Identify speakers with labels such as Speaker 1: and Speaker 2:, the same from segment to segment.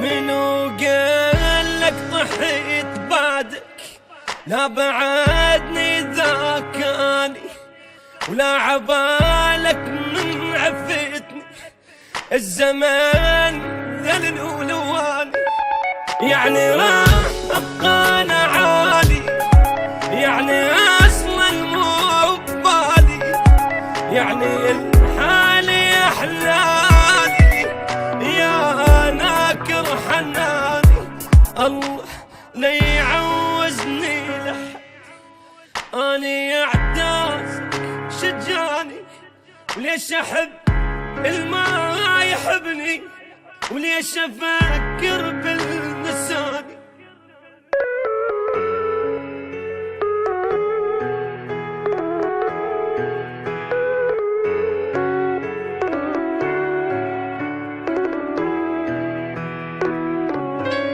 Speaker 1: منو قال لك ضحيت بعدك؟ لا بعدني ذاك اني ولا عبالك من عفتني. الزمان ذلل ولواني، يعني راح ابقى انا عالي، يعني اصلا مو ببالي، يعني الحالي احلالي يا ناكر حناني. الله لا يعوزني لحد، اني اعتازك شجاني، وليش احب الما يحبني، وليش افكر بالنساني.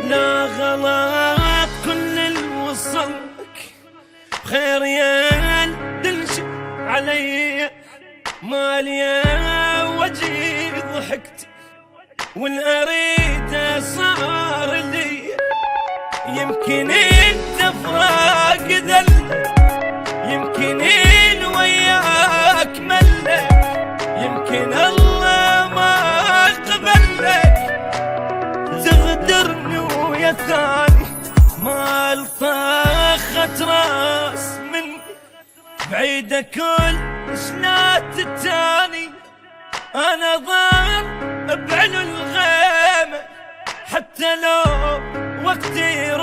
Speaker 1: لا غلط كل الوصلك بخير يا دلش علي، مالي وجهي ضحكتي والاريد صار لي. يمكن انت فراق ذل، يمكن وياك ملك، يمكن الله ما قبلك تغدرني ويا ثاني. ما الطاخت راس مني بعيدة كل شنات التاني. انا ضار بعلو الغيمة حتى لو وقتي